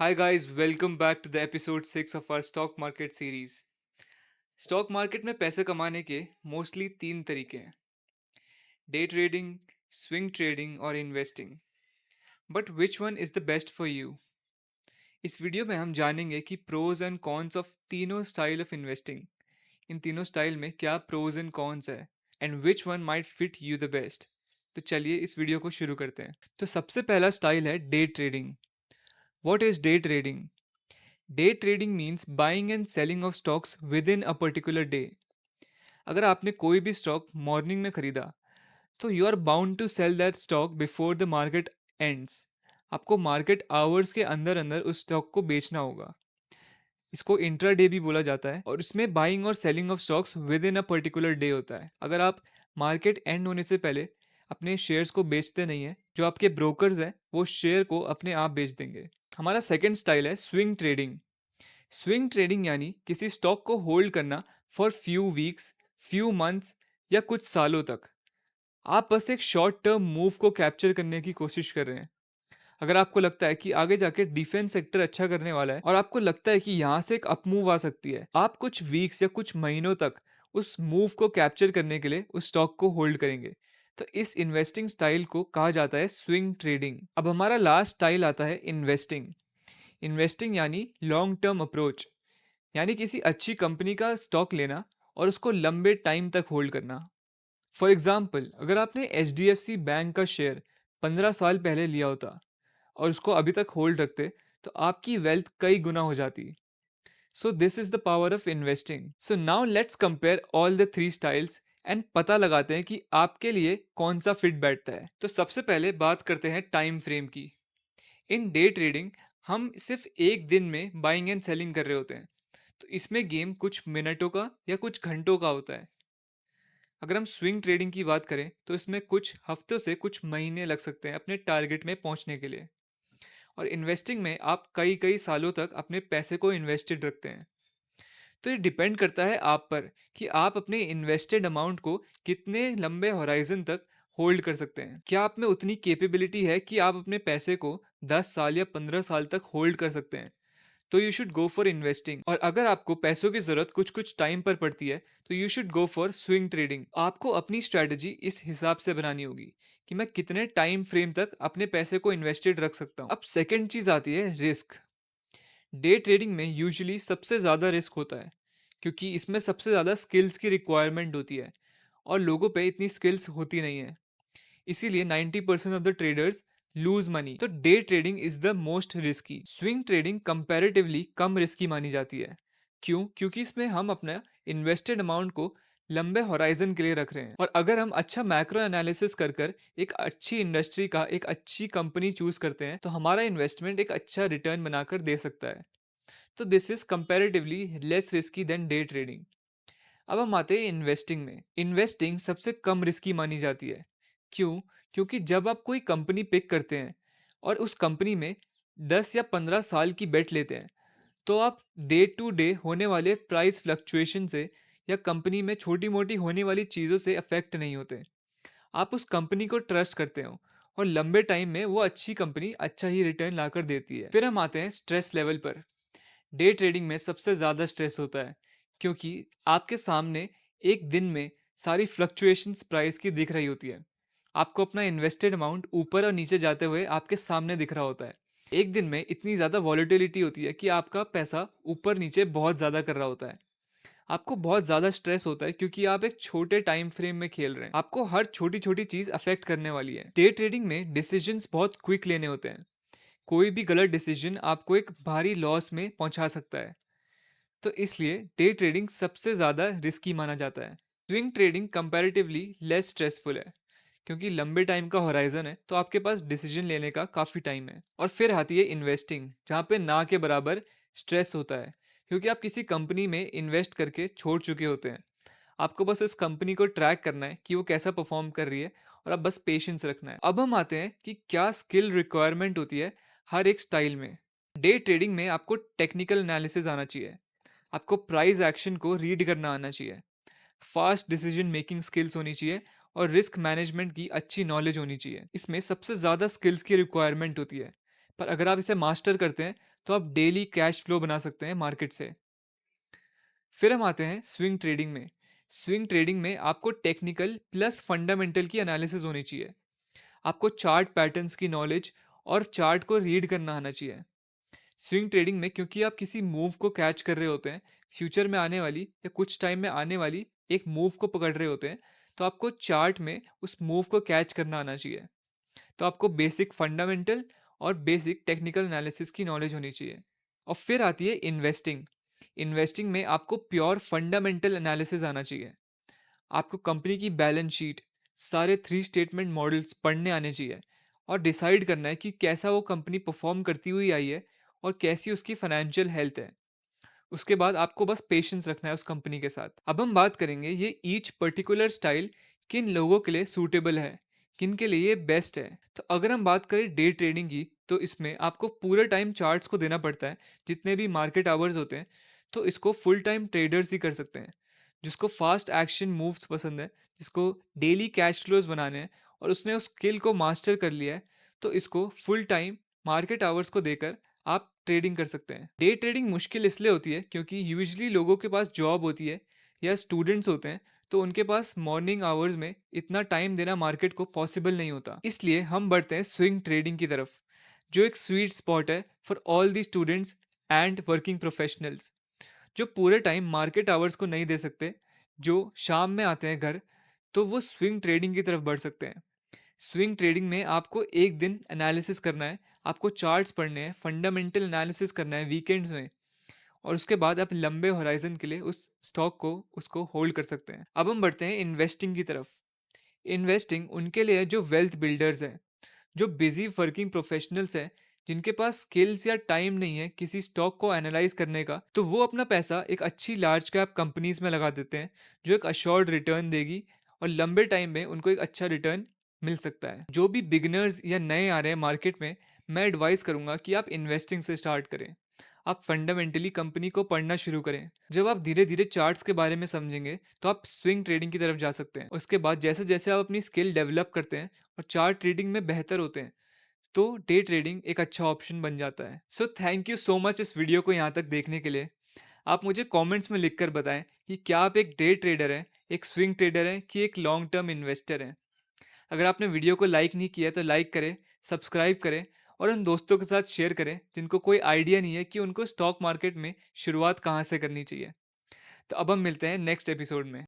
Hi guys, welcome back to the episode 6 of our stock market series. Stock market में पैसे कमाने के mostly तीन तरीके हैं: डे ट्रेडिंग, स्विंग ट्रेडिंग और investing. But which one is the best for you? इस video में हम जानेंगे कि प्रोज एंड कॉन्स ऑफ तीनों स्टाइल ऑफ इन्वेस्टिंग। इन तीनों स्टाइल में क्या प्रोज एंड कॉन्स है and which one might fit you the best. तो चलिए इस वीडियो को शुरू करते हैं। तो सबसे पहला स्टाइल है day trading. What is day trading? Day trading means buying and selling of stocks within a particular day. अगर आपने कोई भी स्टॉक मॉर्निंग में खरीदा तो you are bound to sell that stock before the market ends. आपको market hours के अंदर अंदर उस स्टॉक को बेचना होगा। इसको इंट्रा डे भी बोला जाता है और इसमें बाइंग और selling of stocks within a particular day होता है। अगर आप मार्केट एंड होने से पहले अपने शेयर्स को बेचते नहीं है, जो आपके ब्रोकर्स हैं वो शेयर को अपने आप बेच देंगे। हमारा सेकेंड स्टाइल है स्विंग ट्रेडिंग। स्विंग ट्रेडिंग यानी किसी स्टॉक को होल्ड करना for few weeks, few months या कुछ सालों तक। आप बस एक शॉर्ट टर्म मूव को कैप्चर करने की कोशिश कर रहे हैं। अगर आपको लगता है कि आगे जाके डिफेंस सेक्टर अच्छा करने वाला है और आपको लगता है कि यहाँ से एक अप मूव आ सकती है, आप कुछ वीक्स या कुछ महीनों तक उस मूव को कैप्चर करने के लिए उस स्टॉक को होल्ड करेंगे। तो इस इन्वेस्टिंग स्टाइल को कहा जाता है स्विंग ट्रेडिंग। अब हमारा लास्ट स्टाइल आता है इन्वेस्टिंग। इन्वेस्टिंग यानी लॉन्ग टर्म अप्रोच, यानी किसी अच्छी कंपनी का स्टॉक लेना और उसको लंबे टाइम तक होल्ड करना। फॉर एग्जाम्पल, अगर आपने H D F C bank का शेयर 15 साल पहले लिया होता और उसको अभी तक होल्ड रखते तो आपकी वेल्थ कई गुना हो जाती। So this is the power of investing. So now let's compare all the three styles and पता लगाते हैं कि आपके लिए कौन सा फिट बैठता है। तो सबसे पहले बात करते हैं टाइम फ्रेम की। इन डे ट्रेडिंग हम सिर्फ एक दिन में बाइंग एंड सेलिंग कर रहे होते हैं, तो इसमें गेम कुछ मिनटों का या कुछ घंटों का होता है। अगर हम स्विंग ट्रेडिंग की बात करें तो इसमें कुछ हफ्तों से कुछ महीने लग सकते हैं अपने टारगेट में पहुंचने के लिए। और इन्वेस्टिंग में आप कई कई सालों तक अपने पैसे को इन्वेस्टेड रखते हैं। तो ये डिपेंड करता है आप पर कि आप अपने इन्वेस्टेड अमाउंट को कितने लंबे होराइजन तक होल्ड कर सकते हैं। क्या आप में उतनी कैपेबिलिटी है कि आप अपने पैसे को 10 साल या 15 साल तक होल्ड कर सकते हैं? तो you should go for investing. और अगर आपको पैसों की जरूरत कुछ कुछ टाइम पर पड़ती है तो you should go for swing trading. आपको अपनी स्ट्रैटेजी इस हिसाब से बनानी होगी कि मैं कितने टाइम फ्रेम तक अपने पैसे को इन्वेस्टेड रख सकता हूँ। अब सेकेंड चीज आती है रिस्क। डे ट्रेडिंग में यूजुअली सबसे ज़्यादा रिस्क होता है क्योंकि इसमें सबसे ज़्यादा स्किल्स की रिक्वायरमेंट होती है और लोगों पे इतनी स्किल्स होती नहीं है। इसीलिए 90% of the traders lose money. तो day trading is the most risky. Swing trading comparatively कम रिस्की मानी जाती है। क्यों? क्योंकि इसमें हम अपना इन्वेस्टेड अमाउंट को लंबे होराइजन के लिए रख रहे हैं और अगर हम अच्छा मैक्रो एनालिसिस कर कर एक अच्छी इंडस्ट्री का एक अच्छी कंपनी चूज करते हैं तो हमारा इन्वेस्टमेंट एक अच्छा रिटर्न बनाकर दे सकता है। तो this is comparatively less risky than day trading. अब हम आते हैं इन्वेस्टिंग में। इन्वेस्टिंग सबसे कम रिस्की मानी जाती है। क्यों? क्योंकि जब आप कोई कंपनी पिक करते हैं और उस कंपनी में 10 या 15 साल की बेट लेते हैं तो आप डे टू डे होने वाले प्राइस फ्लक्चुएशन से या कंपनी में छोटी मोटी होने वाली चीज़ों से अफेक्ट नहीं होते। आप उस कंपनी को ट्रस्ट करते हो और लंबे टाइम में वो अच्छी कंपनी अच्छा ही रिटर्न लाकर देती है। फिर हम आते हैं स्ट्रेस लेवल पर। डे ट्रेडिंग में सबसे ज़्यादा स्ट्रेस होता है क्योंकि आपके सामने एक दिन में सारी फ्लक्चुएशंस प्राइस की दिख रही होती है। आपको अपना इन्वेस्टेड अमाउंट ऊपर और नीचे जाते हुए आपके सामने दिख रहा होता है। एक दिन में इतनी ज़्यादा वॉलेटिलिटी होती है कि आपका पैसा ऊपर नीचे बहुत ज़्यादा कर रहा होता है। आपको बहुत ज़्यादा स्ट्रेस होता है क्योंकि आप एक छोटे टाइम फ्रेम में खेल रहे हैं। आपको हर छोटी छोटी चीज़ अफेक्ट करने वाली है। डे ट्रेडिंग में डिसीजंस बहुत क्विक लेने होते हैं। कोई भी गलत डिसीजन आपको एक भारी लॉस में पहुंचा सकता है। तो इसलिए डे ट्रेडिंग सबसे ज़्यादा रिस्की माना जाता है। Swing trading comparatively less stressful है क्योंकि लंबे टाइम का होराइजन है तो आपके पास डिसीजन लेने का काफ़ी टाइम है। और फिर आती है इन्वेस्टिंग, जहाँ पे ना के बराबर स्ट्रेस होता है क्योंकि आप किसी कंपनी में इन्वेस्ट करके छोड़ चुके होते हैं। आपको बस इस कंपनी को ट्रैक करना है कि वो कैसा परफॉर्म कर रही है और आप बस पेशेंस रखना है। अब हम आते हैं कि क्या स्किल रिक्वायरमेंट होती है हर एक स्टाइल में। डे ट्रेडिंग में आपको टेक्निकल एनालिसिस आना चाहिए, आपको प्राइस एक्शन को रीड करना आना चाहिए, फास्ट डिसीजन मेकिंग स्किल्स होनी चाहिए और रिस्क मैनेजमेंट की अच्छी नॉलेज होनी चाहिए। इसमें सबसे ज़्यादा स्किल्स की रिक्वायरमेंट होती है, पर अगर आप इसे मास्टर करते हैं तो आप डेली कैश फ्लो बना सकते हैं मार्केट से। फिर हम आते हैं स्विंग ट्रेडिंग में। स्विंग ट्रेडिंग में आपको टेक्निकल प्लस फंडामेंटल की एनालिसिस होनी चाहिए। आपको चार्ट पैटर्न्स की नॉलेज और चार्ट को रीड करना आना चाहिए। स्विंग ट्रेडिंग में क्योंकि आप किसी मूव को कैच कर रहे होते हैं, फ्यूचर में आने वाली या कुछ टाइम में आने वाली एक मूव को पकड़ रहे होते हैं, तो आपको चार्ट में उस मूव को कैच करना आना चाहिए। तो आपको बेसिक फंडामेंटल और बेसिक टेक्निकल एनालिसिस की नॉलेज होनी चाहिए। और फिर आती है इन्वेस्टिंग। इन्वेस्टिंग में आपको प्योर फंडामेंटल एनालिसिस आना चाहिए। आपको कंपनी की बैलेंस शीट, सारे थ्री स्टेटमेंट मॉडल्स पढ़ने आने चाहिए और डिसाइड करना है कि कैसा वो कंपनी परफॉर्म करती हुई आई है और कैसी उसकी फाइनेंशियल हेल्थ है। उसके बाद आपको बस पेशेंस रखना है उस कंपनी के साथ। अब हम बात करेंगे ये ईच पर्टिकुलर स्टाइल किन लोगों के लिए सूटेबल है, किन के लिए ये बेस्ट है। तो अगर हम बात करें डे ट्रेडिंग की, तो इसमें आपको पूरे टाइम चार्ट्स को देना पड़ता है, जितने भी मार्केट आवर्स होते हैं। तो इसको फुल टाइम ट्रेडर्स ही कर सकते हैं, जिसको फास्ट एक्शन मूव्स पसंद है, जिसको डेली कैश फ्लोज बनाने हैं और उसने उस स्किल को मास्टर कर लिया है। तो इसको फुल टाइम मार्केट आवर्स को देकर आप ट्रेडिंग कर सकते हैं। डे ट्रेडिंग मुश्किल इसलिए होती है क्योंकि यूजुअली लोगों के पास जॉब होती है या स्टूडेंट्स होते हैं, तो उनके पास मॉर्निंग आवर्स में इतना टाइम देना मार्केट को पॉसिबल नहीं होता। इसलिए हम बढ़ते हैं स्विंग ट्रेडिंग की तरफ, जो एक स्वीट स्पॉट है for all the students and working professionals, जो पूरे टाइम मार्केट आवर्स को नहीं दे सकते, जो शाम में आते हैं घर, तो वो स्विंग ट्रेडिंग की तरफ बढ़ सकते हैं। स्विंग ट्रेडिंग में आपको एक दिन एनालिसिस करना है, आपको चार्ट्स पढ़ने हैं, फंडामेंटल एनालिसिस करना है वीकेंड्स में, और उसके बाद आप लंबे होराइजन के लिए उस स्टॉक को उसको होल्ड कर सकते हैं। अब हम बढ़ते हैं इन्वेस्टिंग की तरफ। इन्वेस्टिंग उनके लिए है जो वेल्थ बिल्डर्स हैं, जो बिजी वर्किंग प्रोफेशनल्स हैं, जिनके पास स्किल्स या टाइम नहीं है किसी स्टॉक को एनालाइज करने का, तो वो अपना पैसा एक अच्छी लार्ज कैप कंपनीज में लगा देते हैं, जो एक अश्योर्ड रिटर्न देगी और लंबे टाइम में उनको एक अच्छा रिटर्न मिल सकता है। जो भी बिगिनर्स या नए आ रहे हैं मार्केट में, मैं एडवाइस करूंगा कि आप इन्वेस्टिंग से स्टार्ट करें। आप फंडामेंटली कंपनी को पढ़ना शुरू करें। जब आप धीरे धीरे चार्ट्स के बारे में समझेंगे, तो आप स्विंग ट्रेडिंग की तरफ जा सकते हैं। उसके बाद जैसे जैसे आप अपनी स्किल डेवलप करते हैं और चार्ट ट्रेडिंग में बेहतर होते हैं, तो डे ट्रेडिंग एक अच्छा ऑप्शन बन जाता है। So thank you so much इस वीडियो को यहाँ तक देखने के लिए। आप मुझे कमेंट्स में लिखकर बताएं कि क्या आप एक डे ट्रेडर हैं, एक स्विंग ट्रेडर हैं, कि एक लॉन्ग टर्म इन्वेस्टर हैं। अगर आपने वीडियो को लाइक नहीं किया तो लाइक करें, सब्सक्राइब करें और उन दोस्तों के साथ शेयर करें जिनको कोई आइडिया नहीं है कि उनको स्टॉक मार्केट में शुरुआत कहाँ से करनी चाहिए। तो अब हम मिलते हैं नेक्स्ट एपिसोड में।